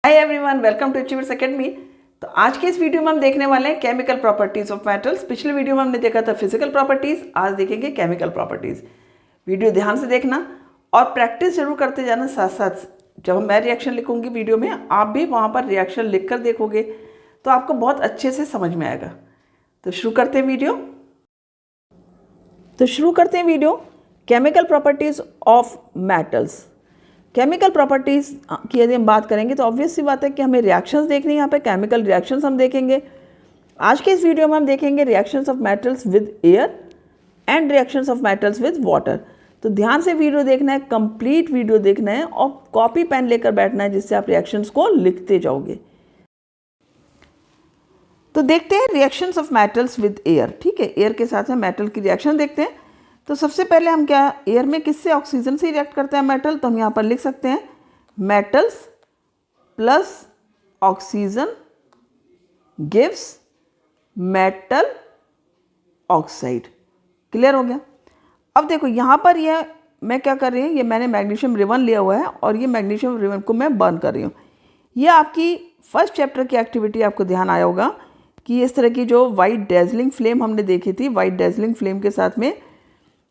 Hi everyone, welcome to Achievers Academy. तो आज के इस वीडियो में हम देखने वाले हैं केमिकल प्रॉपर्टीज ऑफ मेटल्स। पिछले वीडियो में हमने देखा था फिजिकल प्रॉपर्टीज, आज देखेंगे केमिकल प्रॉपर्टीज। वीडियो ध्यान से देखना और प्रैक्टिस जरूर करते जाना। साथ साथ जब मैं रिएक्शन लिखूंगी वीडियो में, आप भी वहाँ पर रिएक्शन लिख कर देखोगे तो आपको बहुत अच्छे से समझ में आएगा। तो शुरू करते हैं video. Chemical properties of metals. Chemical properties की यदि हम बात करेंगे तो ऑब्वियस सी बात है कि हमें रिएक्शंस देखनी है। यहाँ पे केमिकल रिएक्शंस हम देखेंगे। आज के इस वीडियो में हम देखेंगे reactions of metals with air and reactions of metals with water. तो ध्यान से वीडियो देखना है, कंप्लीट वीडियो देखना है और कॉपी पेन लेकर बैठना है जिससे आप रिएक्शंस को लिखते जाओगे। तो देखते हैं reactions of metals with air. ठीक है, एयर के साथ में मेटल की रिएक्शन देखते हैं। तो सबसे पहले हम क्या, एयर में किससे, ऑक्सीजन से रिएक्ट करता है मेटल। तो हम यहाँ पर लिख सकते हैं metals plus oxygen gives metal oxide. Clear हो गया। अब देखो यहाँ पर यह मैं क्या कर रही हूँ, ये मैंने मैग्नीशियम रिबन लिया हुआ है और ये मैग्नीशियम रिबन को मैं बर्न कर रही हूँ। ये आपकी फर्स्ट चैप्टर की एक्टिविटी, आपको ध्यान आया होगा कि इस तरह की जो वाइट डेजलिंग फ्लेम हमने देखी थी, वाइट डेजलिंग फ्लेम के साथ में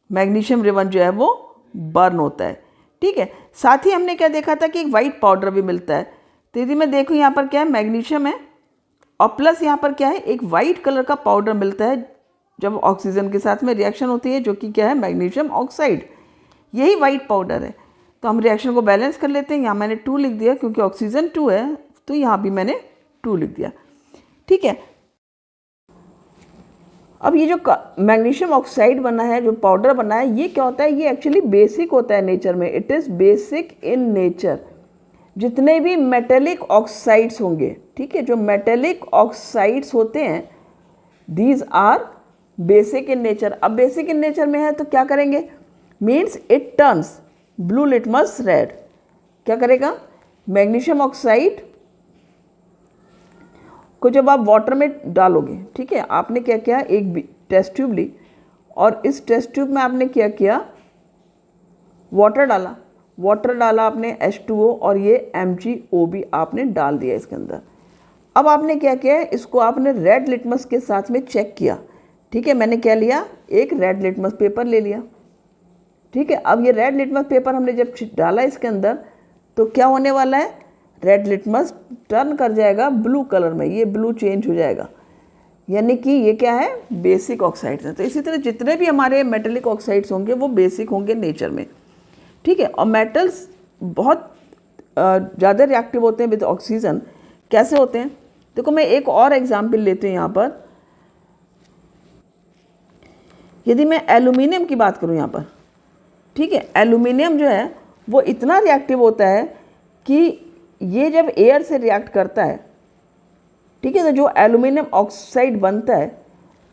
मैग्नीशियम रिबन जो है वो बर्न होता है। ठीक है, साथ ही हमने क्या देखा था कि एक वाइट पाउडर भी मिलता है। तो यदि मैं देखूँ यहाँ पर क्या है, मैग्नीशियम है और प्लस यहाँ पर क्या है, एक वाइट कलर का पाउडर मिलता है जब ऑक्सीजन के साथ में रिएक्शन होती है, जो कि क्या है, मैग्नीशियम ऑक्साइड। यही वाइट पाउडर है। तो हम रिएक्शन को बैलेंस कर लेते हैं। यहाँ मैंने 2 लिख दिया क्योंकि ऑक्सीजन 2 है, तो यहाँ भी मैंने 2 लिख दिया। ठीक है, अब ये जो मैग्नीशियम ऑक्साइड बना है, जो पाउडर बना है, ये क्या होता है, ये एक्चुअली बेसिक होता है नेचर में। It is basic in nature. जितने भी मेटेलिक ऑक्साइड्स होंगे, ठीक है, जो मेटेलिक ऑक्साइड्स होते हैं, these are basic in nature. अब बेसिक इन नेचर में है तो क्या करेंगे, means it turns blue litmus red. क्या करेगा, मैग्नीशियम ऑक्साइड को जब आप वाटर में डालोगे, ठीक है, आपने क्या किया, एक टेस्ट ट्यूब ली और इस टेस्ट ट्यूब में आपने क्या किया, वाटर डाला आपने H2O और ये MgO भी आपने डाल दिया इसके अंदर। अब आपने क्या किया, इसको आपने रेड लिटमस के साथ में चेक किया। ठीक है, मैंने क्या लिया, एक रेड लिटमस पेपर ले लिया। ठीक है, अब ये रेड लिटमस पेपर हमने जब डाला इसके अंदर तो क्या होने वाला है, रेड लिटमस टर्न कर जाएगा ब्लू कलर में, ये ब्लू चेंज हो जाएगा, यानी कि ये क्या है, बेसिक ऑक्साइड्स हैं। तो इसी तरह जितने भी हमारे मेटेलिक ऑक्साइड्स होंगे वो बेसिक होंगे नेचर में। ठीक है, और मेटल्स बहुत ज़्यादा रिएक्टिव होते हैं विद ऑक्सीजन। कैसे होते हैं, देखो मैं एक और एग्जाम्पल लेती हूँ यहाँ पर। यदि मैं एल्यूमिनियम की बात करूँ यहाँ पर, ठीक है, एल्यूमिनियम जो है वो इतना रिएक्टिव होता है कि ये जब एयर से रिएक्ट करता है, ठीक है, तो जो एल्यूमिनियम ऑक्साइड बनता है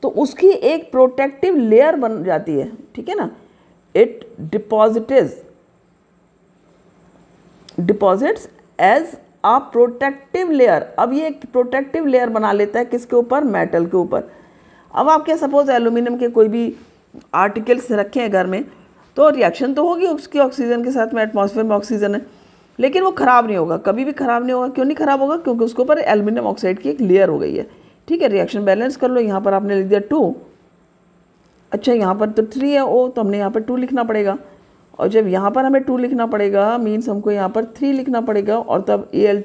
तो उसकी एक प्रोटेक्टिव लेयर बन जाती है। ठीक है ना, it deposits as a protective layer. अब ये एक प्रोटेक्टिव लेयर बना लेता है किसके ऊपर, मेटल के ऊपर। अब आप क्या, सपोज एल्यूमिनियम के कोई भी आर्टिकल्स रखे हैं घर में, तो रिएक्शन तो होगी उसकी ऑक्सीजन के साथ में, एटमॉस्फेयर में ऑक्सीजन है, लेकिन वो ख़राब नहीं होगा, कभी भी ख़राब नहीं होगा। क्यों नहीं ख़राब होगा, क्योंकि उसके ऊपर एल्यूमिनियम ऑक्साइड की एक लेयर हो गई है। ठीक है, रिएक्शन बैलेंस कर लो। यहाँ पर आपने लिख दिया 2, अच्छा यहाँ पर तो 3 है O, तो हमने यहाँ पर 2 लिखना पड़ेगा। और जब यहाँ पर हमें 2 लिखना पड़ेगा, मीन्स हमको यहाँ पर 3 लिखना पड़ेगा, और तब Al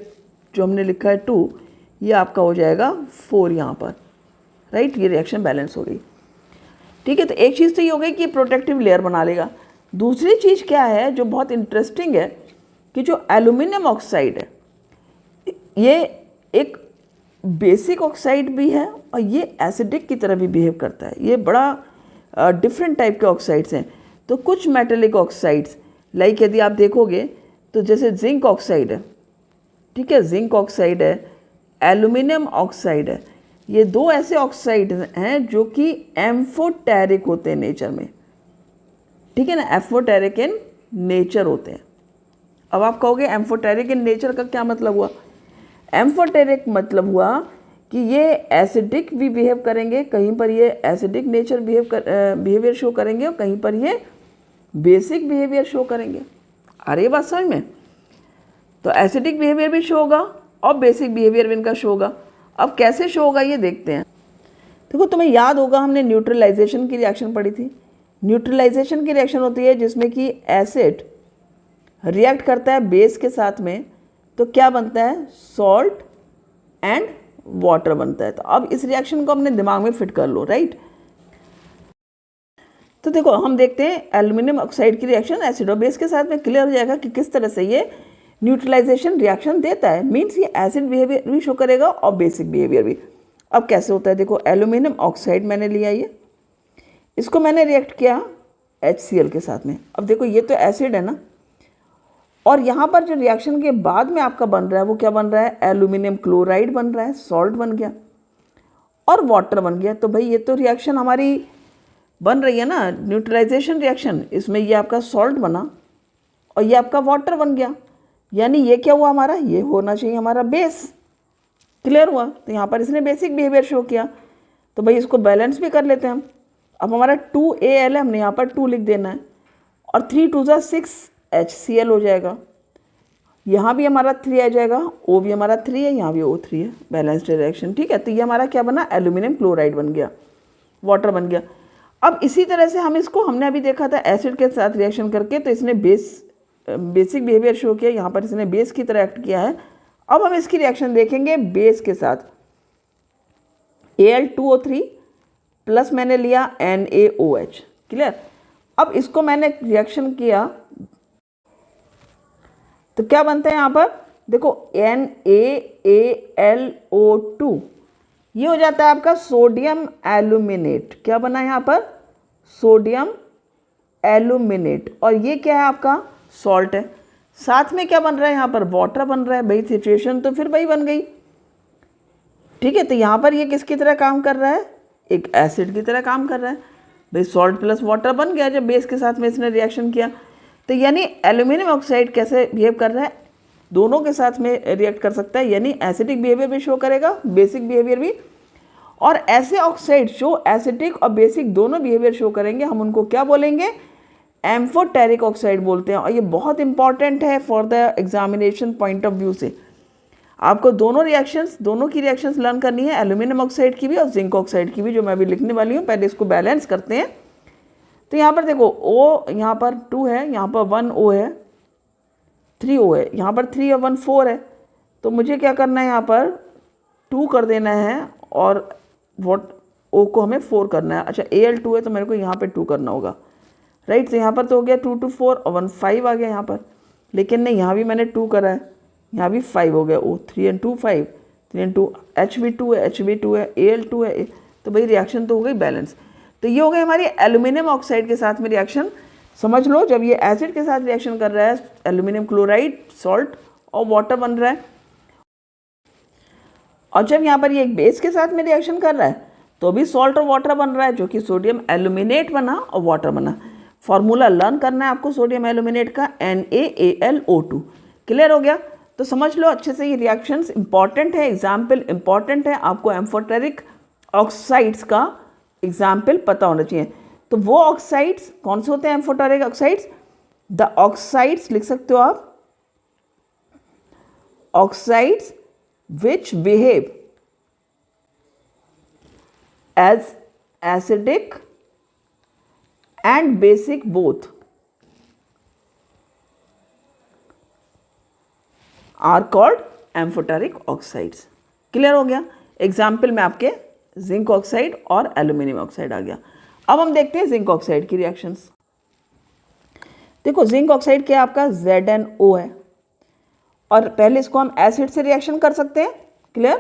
जो हमने लिखा है 2, ये आपका हो जाएगा 4 यहाँ पर। राइट, ये रिएक्शन बैलेंस हो गई। ठीक है, तो एक चीज़ तो ये हो गई कि प्रोटेक्टिव लेयर बना लेगा। दूसरी चीज़ क्या है जो बहुत इंटरेस्टिंग है, कि जो एल्यूमिनियम ऑक्साइड है ये एक बेसिक ऑक्साइड भी है और ये एसिडिक की तरह भी बिहेव करता है। ये बड़ा डिफरेंट टाइप के ऑक्साइड्स हैं। तो कुछ मेटेलिक ऑक्साइड्स, लाइक यदि आप देखोगे तो जैसे जिंक ऑक्साइड है, ठीक है, जिंक ऑक्साइड है, एल्यूमिनियम ऑक्साइड है, ये 2 ऐसे ऑक्साइड हैं जो कि एम्फोटेरिक होते हैं नेचर में। ठीक है ना, एम्फोटेरिक इन नेचर होते हैं। अब आप कहोगे एम्फोटेरिक इन नेचर का क्या मतलब हुआ, एम्फोटेरिक मतलब हुआ कि ये एसिडिक भी बिहेव करेंगे, कहीं पर ये एसिडिक नेचर बिहेवियर शो करेंगे और कहीं पर ये बेसिक बिहेवियर शो करेंगे। अरे बात समझ में, तो एसिडिक बिहेवियर भी शो होगा और बेसिक बिहेवियर भी इनका शो होगा। अब कैसे शो होगा ये देखते हैं। देखो तुम्हें याद होगा हमने न्यूट्रलाइजेशन की रिएक्शन पढ़ी थी। न्यूट्रलाइजेशन की रिएक्शन होती है जिसमें कि एसिड रिएक्ट करता है बेस के साथ में, तो क्या बनता है, सॉल्ट एंड वाटर बनता है। तो अब इस रिएक्शन को अपने दिमाग में फिट कर लो, राइट। तो देखो हम देखते हैं एल्यूमिनियम ऑक्साइड की रिएक्शन एसिड और बेस के साथ में, क्लियर हो जाएगा कि किस तरह से ये न्यूट्रलाइजेशन रिएक्शन देता है। मीन्स ये एसिड बिहेवियर भी शो करेगा और बेसिक बिहेवियर भी। अब कैसे होता है, देखो एल्यूमिनियम ऑक्साइड मैंने लिया, ये इसको मैंने रिएक्ट किया HCl के साथ में। अब देखो ये तो एसिड है ना, और यहाँ पर जो रिएक्शन के बाद में आपका बन रहा है वो क्या बन रहा है, एल्यूमिनियम क्लोराइड बन रहा है, सॉल्ट बन गया और वाटर बन गया। तो भाई ये तो रिएक्शन हमारी बन रही है ना, न्यूट्रलाइजेशन रिएक्शन। इसमें ये आपका सॉल्ट बना और ये आपका वाटर बन गया, यानी ये क्या हुआ हमारा, ये होना चाहिए हमारा बेस। क्लियर हुआ। तो यहाँ पर इसने बेसिक बिहेवियर शो किया। तो भाई इसको बैलेंस भी कर लेते हैं हम। अब हमारा 2Al है, हमने यहाँ पर 2 लिख देना है और 3 2 6 HCl हो जाएगा। यहाँ भी हमारा 3 आ जाएगा, O भी हमारा 3 है, यहाँ भी O3 है, बैलेंस्ड रिएक्शन। ठीक है, तो ये हमारा क्या बना, एल्यूमिनियम क्लोराइड बन गया, वाटर बन गया। अब इसी तरह से हम इसको, हमने अभी देखा था एसिड के साथ रिएक्शन करके, तो इसने बेसिक बिहेवियर शो किया, यहाँ पर इसने बेस की तरह एक्ट किया है। अब हम इसकी रिएक्शन देखेंगे बेस के साथ, Al2O3 प्लस मैंने लिया NaOH। क्लियर। अब इसको मैंने रिएक्शन किया तो क्या बनता है यहाँ पर, देखो NaAlO2, ये हो जाता है आपका सोडियम एल्यूमिनेट। क्या बना यहाँ पर, सोडियम एल्यूमिनेट। और ये क्या है आपका, सॉल्ट है। साथ में क्या बन रहा है यहाँ पर, वाटर बन रहा है। भाई सिचुएशन तो फिर वही बन गई। ठीक है, तो यहाँ पर ये किसकी तरह काम कर रहा है, एक एसिड की तरह काम कर रहा है। भाई सॉल्ट प्लस वाटर बन गया जब बेस के साथ में इसने रिएक्शन किया। तो यानी एल्यूमिनियम ऑक्साइड कैसे बिहेव कर रहा है, दोनों के साथ में रिएक्ट कर सकता है, यानी एसिडिक बिहेवियर भी शो करेगा, बेसिक बिहेवियर भी। और ऐसे ऑक्साइड जो एसिडिक और बेसिक दोनों बिहेवियर शो करेंगे, हम उनको क्या बोलेंगे, एम्फोटेरिक ऑक्साइड बोलते हैं। और ये बहुत इंपॉर्टेंट है for the examination point of view से। आपको दोनों की रिएक्शंस लर्न करनी है, एल्यूमिनियम ऑक्साइड की भी और जिंक ऑक्साइड की भी, जो मैं अभी लिखने वाली हूँ। पहले इसको बैलेंस करते हैं। तो यहाँ पर देखो O यहाँ पर 2 है, यहाँ पर 1 O है, 3 O है, यहाँ पर 3 और 1 4 है। तो मुझे क्या करना है, यहाँ पर 2 कर देना है और O को हमें 4 करना है। अच्छा Al2 है तो मेरे को यहाँ पे 2 करना होगा, राइट। तो यहाँ पर तो हो गया 2 2 4 और 1 5 आ गया यहाँ पर। लेकिन नहीं, यहाँ भी मैंने 2 करा है, यहाँ भी 5 हो गया। O 3 and 2 5, 3 and 2 H भी 2 है, H भी 2 है, Al2 है। तो भाई रिएक्शन तो हो गई बैलेंस। तो ये हो गई हमारी एल्यूमिनियम ऑक्साइड के साथ में रिएक्शन। समझ लो, जब ये एसिड के साथ रिएक्शन कर रहा है, एल्यूमिनियम क्लोराइड, सॉल्ट और वाटर बन रहा है। और जब यहाँ पर ये एक बेस के साथ में रिएक्शन कर रहा है तो भी सॉल्ट और वाटर बन रहा है, जो कि सोडियम एल्यूमिनेट बना और वाटर बना। फॉर्मूला लर्न करना है आपको सोडियम एल्यूमिनेट का, NaAlO2। क्लियर हो गया। तो समझ लो अच्छे से, ये रिएक्शंस इंपॉर्टेंट है, एग्जाम्पल इंपॉर्टेंट है। आपको एम्फोटेरिक ऑक्साइड्स का एग्जाम्पल पता होना चाहिए। तो वो ऑक्साइड्स कौन से होते हैं, एम्फोटेरिक ऑक्साइड्स, द ऑक्साइड्स लिख सकते हो आप, oxides which behave as acidic and basic both are called amphoteric oxides. Clear हो गया। एग्जाम्पल में आपके जिंक ऑक्साइड और एल्यूमिनियम ऑक्साइड आ गया। अब हम देखते हैं जिंक ऑक्साइड की रिएक्शंस। देखो जिंक ऑक्साइड क्या आपका ZnO है, और पहले इसको हम एसिड से रिएक्शन कर सकते हैं। क्लियर।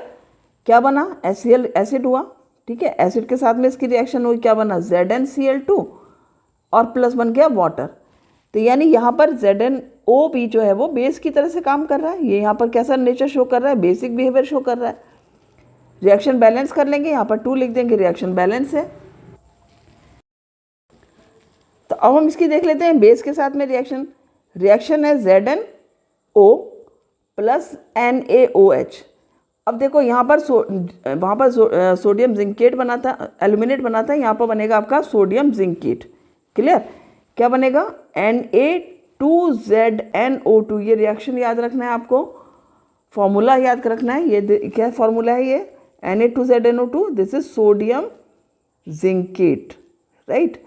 क्या बना, HCl एसिड हुआ। ठीक है, एसिड के साथ में इसकी रिएक्शन हुई, क्या बना, ZnCl2 और प्लस बन गया वाटर। तो यानी यहाँ पर ZnO भी जो है वो बेस की तरह से काम कर रहा है। ये यहाँ पर कैसा नेचर शो कर रहा है, बेसिक बिहेवियर शो कर रहा है। रिएक्शन बैलेंस कर लेंगे, यहाँ पर 2 लिख देंगे, रिएक्शन बैलेंस है। तो अब हम इसकी देख लेते हैं बेस के साथ में रिएक्शन है ZnO प्लस NaOH। अब देखो यहाँ पर वहाँ पर सोडियम जिंकेट बना था, एल्यूमिनेट बना था, यहाँ पर बनेगा आपका सोडियम जिंकेट। क्लियर। क्या बनेगा, Na2ZnO2। ये रिएक्शन याद रखना है आपको। फॉर्मूला याद रखना है। ये क्या फॉर्मूला है? ये Na2ZNO2, this is sodium zincate, right.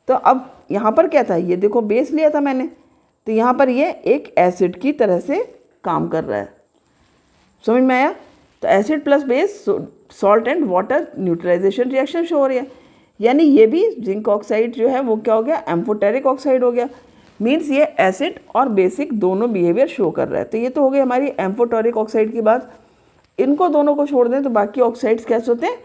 तो अब यहाँ पर क्या था, ये देखो बेस लिया था मैंने, तो यहाँ पर ये एक एसिड की तरह से काम कर रहा है। समझ में आया? तो acid plus base, salt and water neutralization reaction show हो रही है, यानी ये भी जिंक ऑक्साइड जो है वो क्या हो गया, एम्फोटेरिक ऑक्साइड हो गया। मीन्स ये एसिड और बेसिक दोनों बिहेवियर शो कर रहा है। तो ये तो हो गई हमारी एम्फोटेरिक ऑक्साइड की बात। इनको दोनों को छोड़ दें तो बाकी ऑक्साइड्स कैसे होते हैं,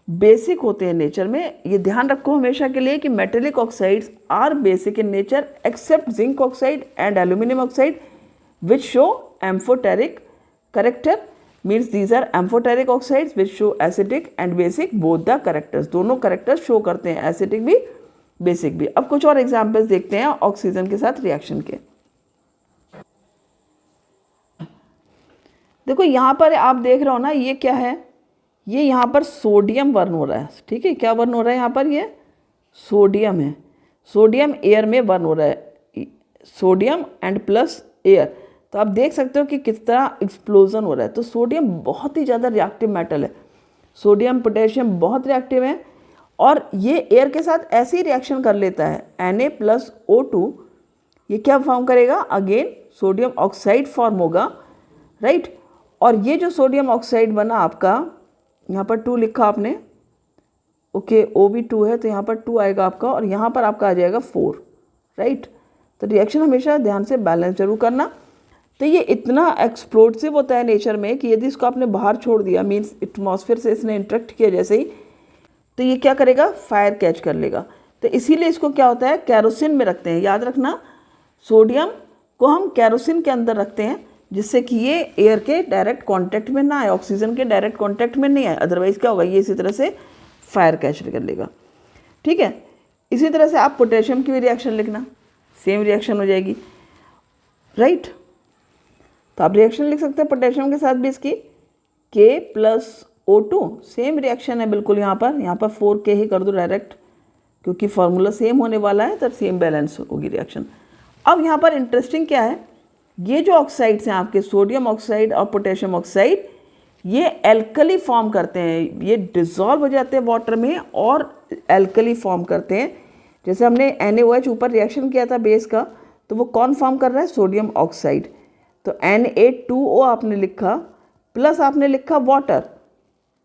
बेसिक होते हैं नेचर में। ये ध्यान रखो हमेशा के लिए कि metallic oxides are basic in nature except zinc oxide and aluminium oxide which show amphoteric character. Means these are amphoteric oxides which show acidic and basic both the characters, दोनों करेक्टर्स शो करते हैं, acidic भी basic भी। अब कुछ और examples देखते हैं ऑक्सीजन के साथ रिएक्शन के। देखो यहाँ पर आप देख रहे हो ना, ये क्या है, ये यहाँ पर सोडियम बर्न हो रहा है, ठीक है। क्या बर्न हो रहा है यहाँ पर, ये सोडियम है। सोडियम एयर में बर्न हो रहा है, सोडियम एंड प्लस एयर। तो आप देख सकते हो कि किस तरह एक्सप्लोजन हो रहा है। तो सोडियम बहुत ही ज़्यादा रिएक्टिव मेटल है, सोडियम पोटेशियम बहुत रिएक्टिव है, और ये एयर के साथ ऐसी रिएक्शन कर लेता है Na+O2। ये क्या फॉर्म करेगा, अगेन सोडियम ऑक्साइड फॉर्म होगा, राइट। और ये जो सोडियम ऑक्साइड बना आपका, यहाँ पर 2 लिखा आपने, ओके, O भी 2 है तो यहाँ पर 2 आएगा आपका, और यहाँ पर आपका आ जाएगा 4, राइट। तो रिएक्शन हमेशा ध्यान से बैलेंस जरूर करना। तो ये इतना एक्सप्लोसिव होता है नेचर में कि यदि इसको आपने बाहर छोड़ दिया, मीन्स एटमॉस्फेयर से इसने इंटरेक्ट किया जैसे ही, तो ये क्या करेगा, फायर कैच कर लेगा। तो इसीलिए इसको क्या होता है, कैरोसिन में रखते हैं। याद रखना, सोडियम को हम कैरोसिन के अंदर रखते हैं जिससे कि ये एयर के डायरेक्ट कांटेक्ट में ना आए, ऑक्सीजन के डायरेक्ट कांटेक्ट में नहीं आए, अदरवाइज क्या होगा, ये इसी तरह से फायर कैच कर लेगा, ठीक है। इसी तरह से आप पोटेशियम की भी रिएक्शन लिखना, सेम रिएक्शन हो जाएगी, राइट। तो आप रिएक्शन लिख सकते हैं पोटेशियम के साथ भी इसकी, K+O2, सेम रिएक्शन है बिल्कुल। यहाँ पर 4K ही कर दो डायरेक्ट, क्योंकि फार्मूला सेम होने वाला है तो सेम बैलेंस होगी रिएक्शन। अब यहाँ पर इंटरेस्टिंग क्या है, ये जो ऑक्साइड्स हैं आपके, सोडियम ऑक्साइड और पोटेशियम ऑक्साइड, ये एल्कली फॉर्म करते हैं, ये डिज़ोल्व हो जाते हैं वाटर में और एल्कली फॉर्म करते हैं। जैसे हमने NaOH ऊपर रिएक्शन किया था बेस का, तो वो कौन फॉर्म कर रहा है, सोडियम ऑक्साइड। तो Na2O आपने लिखा, प्लस आपने लिखा वाटर,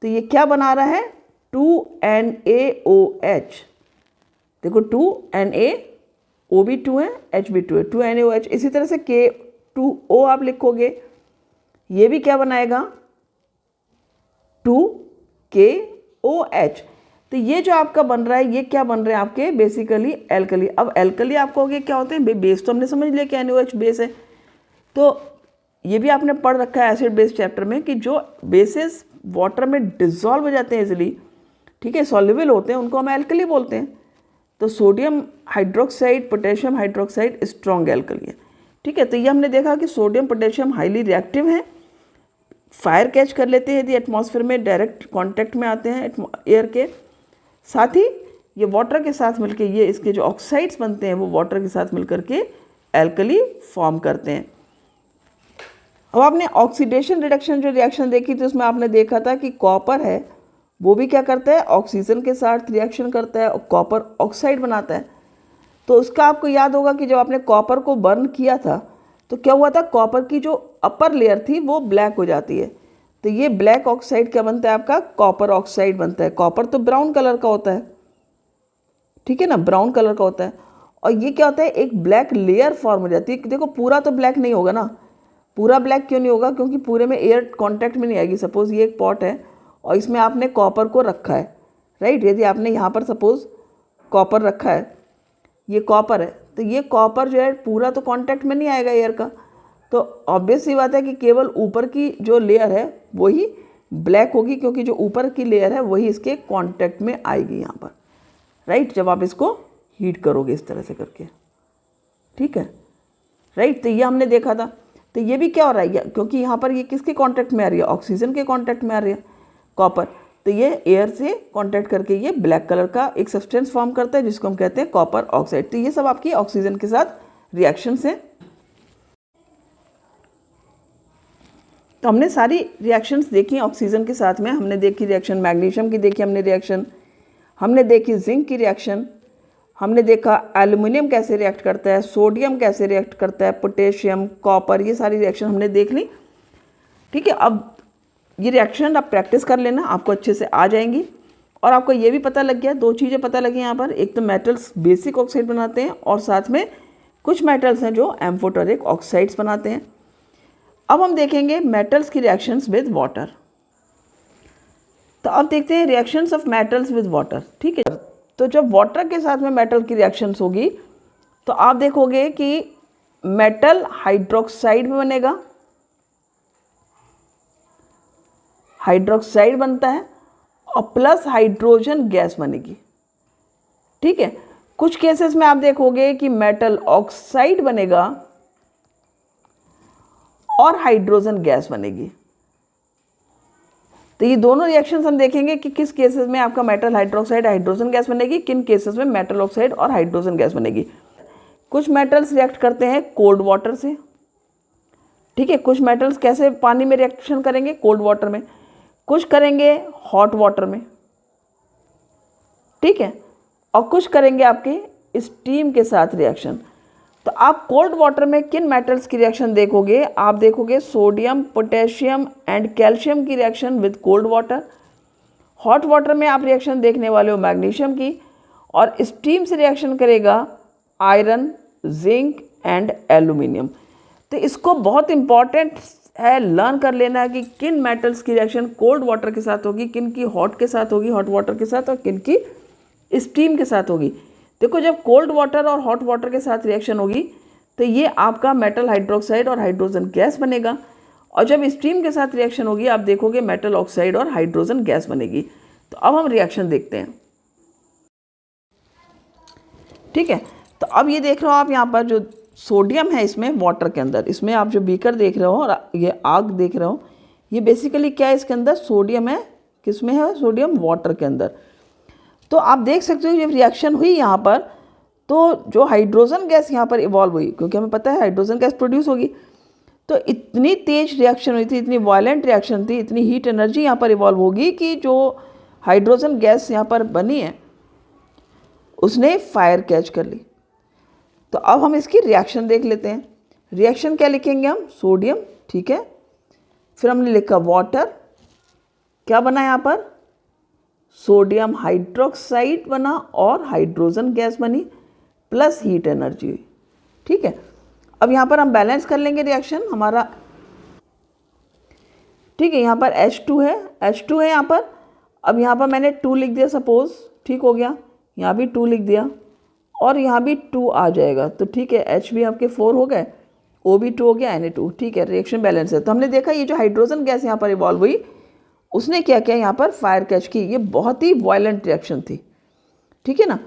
तो ये क्या बना रहा है, 2NaOH। देखो 2Na, O भी 2 है, H भी 2 है, 2NaOH। इसी तरह से K2O आप लिखोगे, ये भी क्या बनाएगा, 2KOH। तो ये जो आपका बन रहा है, ये क्या बन रहे हैं आपके, बेसिकली एल्कली। अब एल्कली आप कहोगे क्या होते हैं, बेस तो हमने समझ लिया कि NaOH बेस है। तो ये भी आपने पढ़ रखा है एसिड बेस चैप्टर में कि जो बेसिस वाटर में डिज़ोल्व हो जाते हैं इजीली, ठीक है, सॉल्युबल होते हैं, उनको हम एल्कली बोलते हैं। तो sodium hydroxide, potassium hydroxide strong alkali है, ठीक है। तो ये हमने देखा कि सोडियम पोटेशियम हाईली रिएक्टिव हैं, फायर कैच कर लेते हैं यदि एटमॉस्फेयर में डायरेक्ट कांटेक्ट में आते हैं एयर के साथ ही। ये वाटर के साथ मिलकर, ये इसके जो ऑक्साइड्स बनते हैं वो वाटर के साथ मिलकर के एल्कली फॉर्म करते हैं। अब आपने ऑक्सीडेशन रिडक्शन जो रिएक्शन देखी थी उसमें आपने देखा था कि कॉपर है वो भी क्या करता है, ऑक्सीजन के साथ रिएक्शन करता है और कॉपर ऑक्साइड बनाता है। तो उसका आपको याद होगा कि जब आपने कॉपर को बर्न किया था तो क्या हुआ था, कॉपर की जो अपर लेयर थी वो ब्लैक हो जाती है। तो ये ब्लैक ऑक्साइड क्या बनता है आपका, कॉपर ऑक्साइड बनता है। कॉपर तो ब्राउन कलर का होता है, ठीक है ना, ब्राउन कलर का होता है। और ये क्या होता है, एक ब्लैक लेयर फॉर्म हो जाती है। देखो पूरा तो ब्लैक नहीं होगा ना, पूरा ब्लैक क्यों नहीं होगा, क्योंकि पूरे में एयर कांटेक्ट में नहीं आएगी। सपोज ये एक पॉट है और इसमें आपने कॉपर को रखा है, राइट। यदि आपने यहाँ पर सपोज कॉपर रखा है, ये कॉपर है, तो ये कॉपर जो है पूरा तो कांटेक्ट में नहीं आएगा एयर का। तो ऑब्वियस सी बात है कि केवल ऊपर की जो लेयर है वही ब्लैक होगी, क्योंकि जो ऊपर की लेयर है वही इसके कांटेक्ट में आएगी यहाँ पर, राइट, जब आप इसको हीट करोगे इस तरह से करके, ठीक है, राइट। तो ये हमने देखा था। तो ये भी क्या हो रहा है, क्योंकि यहाँ पर ये किसके कांटेक्ट में आ रही है, ऑक्सीजन के कांटेक्ट में आ रही है कॉपर। तो ये एयर से कांटेक्ट करके ये ब्लैक कलर का एक सब्सटेंस फॉर्म करता है जिसको हम कहते हैं कॉपर ऑक्साइड। तो ये सब आपकी ऑक्सीजन के साथ रिएक्शंस हैं। तो हमने सारी रिएक्शंस देखी ऑक्सीजन के साथ में। हमने देखी रिएक्शन मैग्नीशियम की, देखी हमने रिएक्शन, हमने देखी जिंक की रिएक्शन, हमने देखा एल्युमिनियम कैसे रिएक्ट करता है, सोडियम कैसे रिएक्ट करता है, पोटेशियम, कॉपर, ये सारी रिएक्शन हमने देख ली। ठीक है, अब ये रिएक्शन आप प्रैक्टिस कर लेना, आपको अच्छे से आ जाएंगी। और आपको ये भी पता लग गया, दो चीज़ें पता लगी यहाँ पर, एक तो मेटल्स बेसिक ऑक्साइड बनाते हैं और साथ में कुछ मेटल्स हैं जो एम्फोटेरिक ऑक्साइड्स बनाते हैं। अब हम देखेंगे मेटल्स की रिएक्शंस विद वाटर। तो अब देखते हैं reactions of metals with water. ठीक है, तो जब वाटर के साथ में मेटल की रिएक्शंस होगी तो आप देखोगे कि मेटल हाइड्रोक्साइड में बनेगा, हाइड्रोक्साइड बनता है और प्लस हाइड्रोजन गैस बनेगी। ठीक है, कुछ केसेस में आप देखोगे कि मेटल ऑक्साइड बनेगा और हाइड्रोजन गैस बनेगी। तो ये दोनों रिएक्शंस हम देखेंगे कि किस केसेस में आपका मेटल हाइड्रोक्साइड हाइड्रोजन गैस बनेगी, किन केसेस में मेटल ऑक्साइड और हाइड्रोजन गैस बनेगी। कुछ मेटल्स रिएक्ट करते हैं कोल्ड वाटर से। ठीक है, कुछ मेटल्स कैसे पानी में रिएक्शन करेंगे, कोल्ड वाटर में, कुछ करेंगे हॉट वाटर में। ठीक है, और कुछ करेंगे आपके स्टीम के साथ रिएक्शन। तो आप कोल्ड वाटर में किन मेटल्स की रिएक्शन देखोगे, आप देखोगे सोडियम, पोटेशियम एंड कैल्शियम की reaction with cold water. Hot water में आप रिएक्शन देखने वाले हो मैग्नीशियम की, और स्टीम से रिएक्शन करेगा आयरन, जिंक एंड एल्यूमिनियम। तो इसको बहुत इंपॉर्टेंट है लर्न कर लेना है कि किन मेटल्स की रिएक्शन कोल्ड वाटर के साथ होगी, किन की हॉट के साथ होगी, हॉट वाटर के साथ, और किन की स्टीम के साथ होगी। देखो, जब कोल्ड वाटर और हॉट वाटर के साथ रिएक्शन होगी तो ये आपका मेटल हाइड्रोक्साइड और हाइड्रोजन गैस बनेगा, और जब स्टीम के साथ रिएक्शन होगी आप देखोगे मेटल ऑक्साइड और हाइड्रोजन गैस बनेगी। तो अब हम रिएक्शन देखते हैं। ठीक है, तो अब ये देख रहे हो आप यहाँ पर जो सोडियम है इसमें वाटर के अंदर, इसमें आप जो बीकर देख रहे हो और ये आग देख रहे हो, ये बेसिकली क्या है, इसके अंदर सोडियम है। किस में है सोडियम? वाटर के अंदर। तो आप देख सकते हो जब रिएक्शन हुई यहाँ पर, तो जो हाइड्रोजन गैस यहाँ पर इवॉल्व हुई, क्योंकि हमें पता है हाइड्रोजन गैस प्रोड्यूस होगी, तो इतनी तेज रिएक्शन हुई थी, इतनी वायलेंट रिएक्शन थी, इतनी हीट एनर्जी यहाँ पर इवॉल्व होगी कि जो हाइड्रोजन गैस यहाँ पर बनी है उसने फायर कैच कर ली। तो अब हम इसकी रिएक्शन देख लेते हैं। रिएक्शन क्या लिखेंगे हम? सोडियम। ठीक है, फिर हमने लिखा वाटर, क्या बना यहाँ पर? सोडियम हाइड्रोक्साइड बना और हाइड्रोजन गैस बनी प्लस हीट एनर्जी हुई। ठीक है, अब यहाँ पर हम बैलेंस कर लेंगे रिएक्शन हमारा। ठीक है, यहाँ पर H2 है, H2 है यहाँ पर। अब यहाँ पर मैंने 2 लिख दिया सपोज, ठीक हो गया, यहाँ भी 2 लिख दिया और यहाँ भी 2 आ जाएगा। तो ठीक है, H भी आपके 4 हो गए, O भी 2 हो गया, Na2। ठीक है, रिएक्शन बैलेंस है। तो हमने देखा ये जो हाइड्रोजन गैस यहाँ पर इवॉल्व हुई उसने क्या किया, यहाँ पर फायर कैच की। ये बहुत ही वायलेंट रिएक्शन थी। ठीक है ना।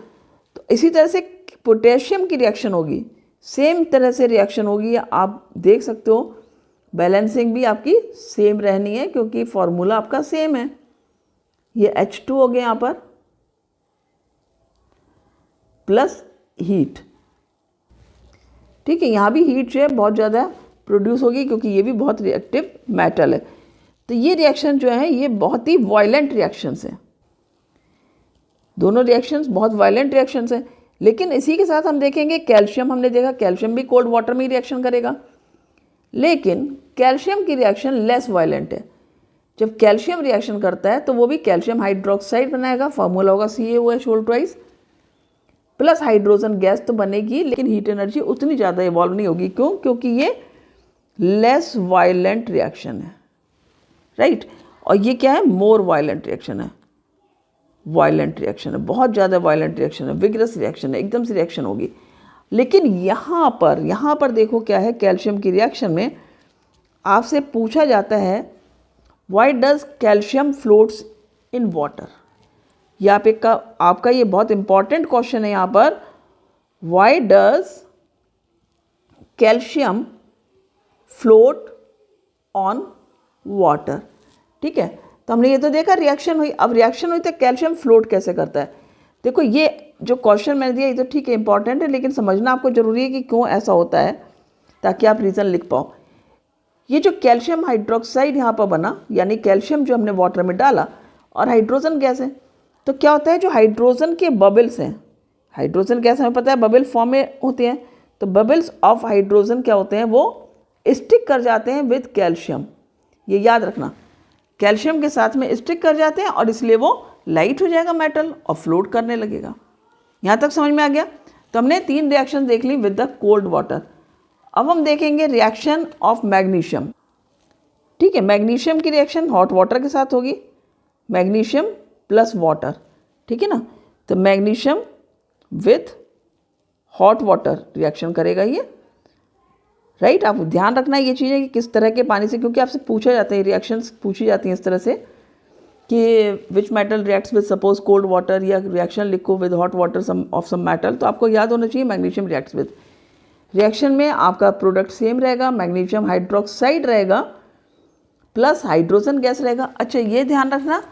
तो इसी तरह से पोटेशियम की रिएक्शन होगी, सेम तरह से रिएक्शन होगी। आप देख सकते हो बैलेंसिंग भी आपकी सेम रहनी है क्योंकि फॉर्मूला आपका सेम है। ये H2 हो गया यहाँ पर प्लस हीट। ठीक है, यहाँ भी हीट जो है बहुत ज़्यादा प्रोड्यूस होगी क्योंकि ये भी बहुत रिएक्टिव मेटल है। तो ये रिएक्शन जो है ये बहुत ही वायलेंट रिएक्शंस हैं। दोनों रिएक्शंस बहुत वायलेंट रिएक्शंस हैं। लेकिन इसी के साथ हम देखेंगे कैल्शियम, हमने देखा कैल्शियम भी कोल्ड वाटर में ही रिएक्शन करेगा, लेकिन कैल्शियम की रिएक्शन लेस वायलेंट है। जब कैल्शियम रिएक्शन करता है तो वो भी कैल्शियम हाइड्रोक्साइड बनाएगा, फार्मूला होगा CaOH प्लस हाइड्रोजन गैस तो बनेगी, लेकिन हीट एनर्जी उतनी ज़्यादा इवॉल्व नहीं होगी। क्यों? क्योंकि ये लेस वायलेंट रिएक्शन है, राइट। और ये क्या है? मोर वायलेंट रिएक्शन है। वायलेंट रिएक्शन है, बहुत ज़्यादा वायलेंट रिएक्शन है, विग्रस रिएक्शन है, एकदम से रिएक्शन होगी। लेकिन यहाँ पर देखो क्या है, कैल्शियम की रिएक्शन में आपसे पूछा जाता है why does calcium floats in water. यहाँ पे आपका ये बहुत इंपॉर्टेंट क्वेश्चन है यहाँ पर, why does calcium float on water. ठीक है, तो हमने ये तो देखा रिएक्शन हुई। अब रिएक्शन हुई तो कैल्शियम फ्लोट कैसे करता है। देखो ये जो क्वेश्चन मैंने दिया ये तो ठीक है इंपॉर्टेंट है, लेकिन समझना आपको ज़रूरी है कि क्यों ऐसा होता है ताकि आप रीज़न लिख पाओ। ये जो कैल्शियम हाइड्रोक्साइड यहाँ पर बना, यानी कैल्शियम जो हमने वाटर में डाला और हाइड्रोजन गैस है, तो क्या होता है, जो हाइड्रोजन के बबल्स हैं, हाइड्रोजन गैस हमें पता है बबल फॉर्म में होते हैं, तो बबल्स ऑफ हाइड्रोजन क्या होते हैं, वो स्टिक कर जाते हैं विद कैल्शियम। ये याद रखना, कैल्शियम के साथ में स्टिक कर जाते हैं और इसलिए वो लाइट हो जाएगा मेटल और फ्लोट करने लगेगा। यहाँ तक समझ में आ गया? तो हमने 3 रिएक्शन देख ली विद द कोल्ड वाटर। अब हम देखेंगे रिएक्शन ऑफ मैग्नीशियम। ठीक है, मैग्नीशियम की रिएक्शन हॉट वाटर के साथ होगी, मैग्नीशियम प्लस वाटर। ठीक है ना, तो magnesium with hot water reaction करेगा ये, राइट। आप ध्यान रखना ये चीज़ है कि किस तरह के पानी से, क्योंकि आपसे पूछा जाता है, रिएक्शंस पूछी जाती हैं इस तरह से कि which metal reacts with suppose cold water, या रिएक्शन लिखो with hot water of some metal, तो आपको याद होना चाहिए मैग्नीशियम रिएक्ट्स विद। रिएक्शन में आपका प्रोडक्ट सेम रहेगा, मैग्नीशियम हाइड्रोक्साइड रहेगा प्लस हाइड्रोजन गैस रहेगा। अच्छा, ये ध्यान रखना,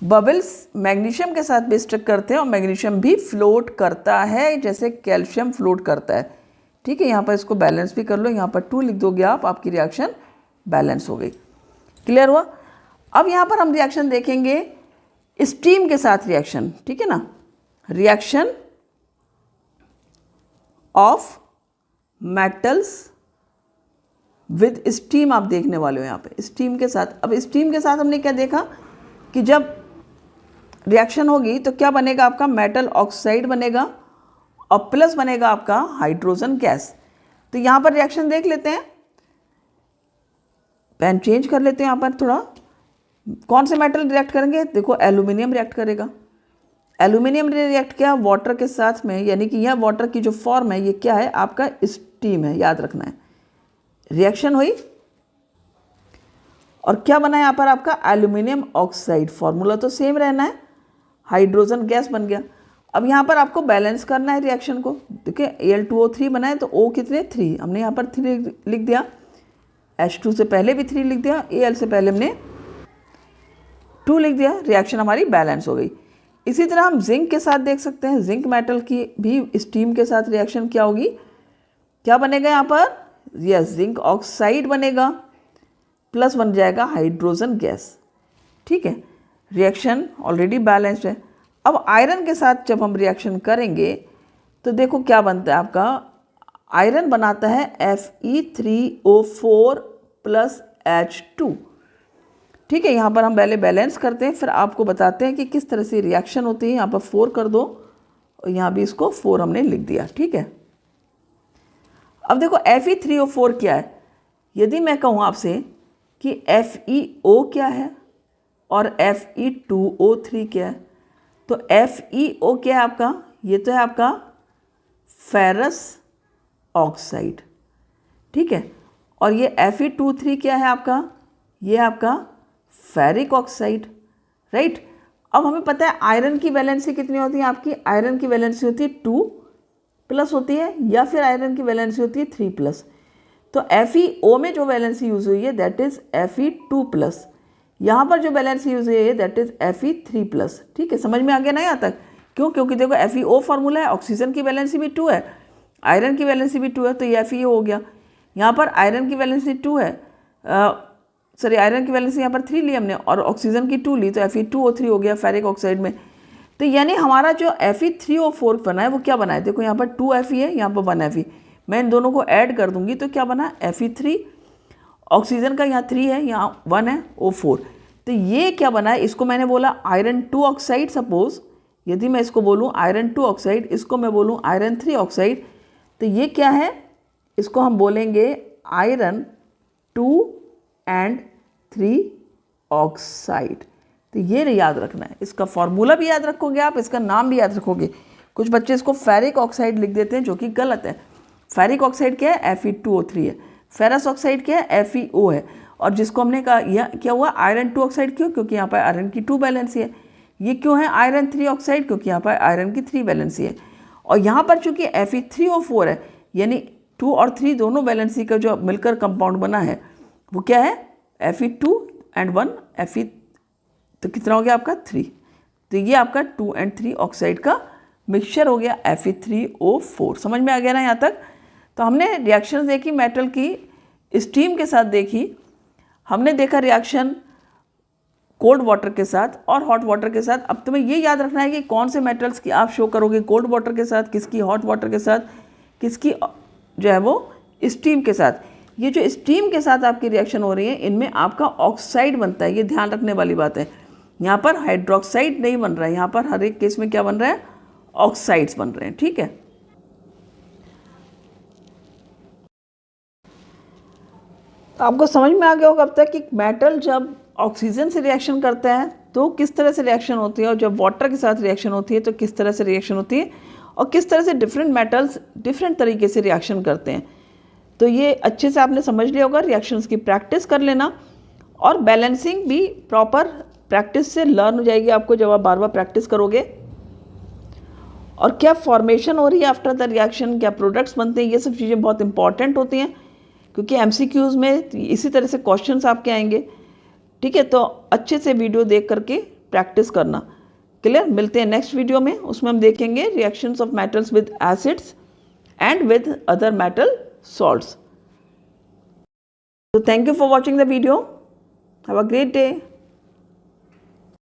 बबल्स मैग्नीशियम के साथ भी स्टिक करते हैं और मैग्नीशियम भी फ्लोट करता है जैसे कैल्शियम फ्लोट करता है। ठीक है, यहाँ पर इसको बैलेंस भी कर लो, यहाँ पर 2 लिख दोगे आप, आपकी रिएक्शन बैलेंस हो गई। क्लियर हुआ? अब यहाँ पर हम रिएक्शन देखेंगे स्टीम के साथ रिएक्शन। ठीक है ना, reaction of metals with steam आप देखने वाले हो यहाँ पे, स्टीम के साथ। अब स्टीम के साथ हमने क्या देखा कि जब रिएक्शन होगी तो क्या बनेगा, आपका मेटल ऑक्साइड बनेगा और प्लस बनेगा आपका हाइड्रोजन गैस। तो यहाँ पर रिएक्शन देख लेते हैं, पेन चेंज कर लेते हैं यहाँ पर थोड़ा। कौन से मेटल रिएक्ट करेंगे? देखो, एल्यूमिनियम रिएक्ट करेगा। एल्यूमिनियम रिएक्ट क्या, वाटर के साथ में, यानी कि यह वाटर की जो फॉर्म है ये क्या है, आपका स्टीम है, याद रखना है। रिएक्शन हुई और क्या बना यहाँ पर आपका एल्यूमिनियम ऑक्साइड, फॉर्मूला तो सेम रहना है, हाइड्रोजन गैस बन गया। अब यहाँ पर आपको बैलेंस करना है रिएक्शन को। देखिए Al2O3 बना है तो O कितने 3, हमने यहाँ पर 3 लिख दिया, H2 से पहले भी 3 लिख दिया, Al से पहले हमने 2 लिख दिया, रिएक्शन हमारी बैलेंस हो गई। इसी तरह हम जिंक के साथ देख सकते हैं, जिंक मेटल की भी स्टीम के साथ रिएक्शन क्या होगी, क्या बनेगा यहाँ पर, यस, जिंक ऑक्साइड बनेगा प्लस बन जाएगा हाइड्रोजन गैस। ठीक है, रिएक्शन ऑलरेडी बैलेंस्ड है। अब आयरन के साथ जब हम रिएक्शन करेंगे तो देखो क्या बनता है आपका, आयरन बनाता है Fe3O4 प्लस H2। ठीक है, यहाँ पर हम पहले बैलेंस करते हैं, फिर आपको बताते हैं कि किस तरह से रिएक्शन होती है। यहाँ पर 4 कर दो और यहाँ भी इसको 4 हमने लिख दिया। ठीक है, अब देखो Fe3O4 क्या है। यदि मैं कहूँ आपसे कि FeO क्या है और Fe2O3 क्या है, तो FeO क्या है आपका, ये तो है आपका फेरस ऑक्साइड। ठीक है, और ये Fe2O3 क्या है आपका, ये है आपका फेरिक ऑक्साइड, राइट। अब हमें पता है आयरन की वैलेंसी कितनी होती है आपकी, आयरन की वैलेंसी होती है 2 प्लस होती है, या फिर आयरन की वैलेंसी होती है 3 प्लस। तो FeO में जो वैलेंसी यूज़ हुई है दैट इज़ Fe2 प्लस, यहाँ पर जो वैलेंसी यूज़ हुई है दैट इज़ Fe3 प्लस। ठीक है, समझ में आ गया ना यहाँ तक? क्यों? क्योंकि देखो FeO फार्मूला है, ऑक्सीजन की वैलेंसी भी 2 है, आयरन की वैलेंसी भी 2 है, तो ये FeO हो गया। यहाँ पर आयरन की वैलेंसी 2 है, सॉरी आयरन की वैलेंसी यहाँ पर 3 ली हमने और ऑक्सीजन की 2 ली, तो Fe2O3 हो गया फेरिक ऑक्साइड में। तो यानी हमारा जो Fe3O4 बना है वो क्या बना है, देखो यहाँ पर 2 Fe है, यहाँ पर 1 Fe, मैं इन दोनों को ऐड कर दूंगी तो क्या बना, Fe3, ऑक्सीजन का यहाँ 3 है, यहाँ 1 है, O4। तो ये क्या बना है, इसको मैंने बोला आयरन 2 ऑक्साइड। सपोज यदि मैं इसको बोलूँ आयरन 2 ऑक्साइड, इसको मैं बोलूँ आयरन 3 ऑक्साइड, तो ये क्या है, इसको हम बोलेंगे आयरन 2 एंड 3 ऑक्साइड। तो ये याद रखना है, इसका फॉर्मूला भी याद रखोगे आप, इसका नाम भी याद रखोगे। कुछ बच्चे इसको फेरिक ऑक्साइड लिख देते हैं जो कि गलत है। फेरिक ऑक्साइड क्या है, Fe2O3 है। फेरस ऑक्साइड क्या है, FeO है। और जिसको हमने कहा यह क्या हुआ, आयरन 2 ऑक्साइड, क्यों, क्योंकि यहाँ पर आयरन की 2 वैलेंसी है। ये क्यों है आयरन 3 ऑक्साइड, क्योंकि यहाँ पर आयरन की 3 वैलेंसी है। और यहाँ पर चूंकि Fe3O4 है, यानी 2 और 3 दोनों वैलेंसी का जो मिलकर कंपाउंड बना है वो क्या है, Fe2 एंड 1 Fe, तो कितना हो गया आपका 3। तो ये आपका 2 एंड 3 ऑक्साइड का मिक्सचर हो गया Fe3O4। समझ में आ गया ना यहाँ तक? तो हमने रिएक्शंस देखी मेटल की स्टीम के साथ देखी, हमने देखा रिएक्शन कोल्ड वाटर के साथ और हॉट वाटर के साथ। अब तुम्हें ये याद रखना है कि कौन से मेटल्स की आप शो करोगे कोल्ड वाटर के साथ, किसकी हॉट वाटर के साथ, किसकी जो है वो स्टीम के साथ। ये जो स्टीम के साथ आपकी रिएक्शन हो रही है, इनमें आपका ऑक्साइड बनता है, ये ध्यान रखने वाली बात है। यहाँ पर हाइड्रोक्साइड नहीं बन रहा है, यहाँ पर हर एक केस में क्या बन रहा है, ऑक्साइड्स बन रहे हैं, ठीक है। आपको समझ में आ गया होगा अब तक कि मेटल जब ऑक्सीजन से रिएक्शन करता है तो किस तरह से रिएक्शन होती है, और जब वाटर के साथ रिएक्शन होती है तो किस तरह से रिएक्शन होती है, और किस तरह से डिफरेंट मेटल्स डिफरेंट तरीके से रिएक्शन करते हैं। तो ये अच्छे से आपने समझ लिया होगा। रिएक्शंस की प्रैक्टिस कर लेना, और बैलेंसिंग भी प्रॉपर प्रैक्टिस से लर्न हो जाएगी आपको जब आप बार बार प्रैक्टिस करोगे। और क्या फॉर्मेशन हो रही है आफ्टर द रिएक्शन, क्या प्रोडक्ट्स बनते हैं, ये सब चीज़ें बहुत इंपॉर्टेंट होती हैं, क्योंकि MCQs में इसी तरह से क्वेश्चंस आपके आएंगे, ठीक है। तो अच्छे से वीडियो देख करके प्रैक्टिस करना। क्लियर? मिलते हैं नेक्स्ट वीडियो में, उसमें हम देखेंगे reactions of metals with acids and with other metal salts. So thank you for watching the video. Have a great day.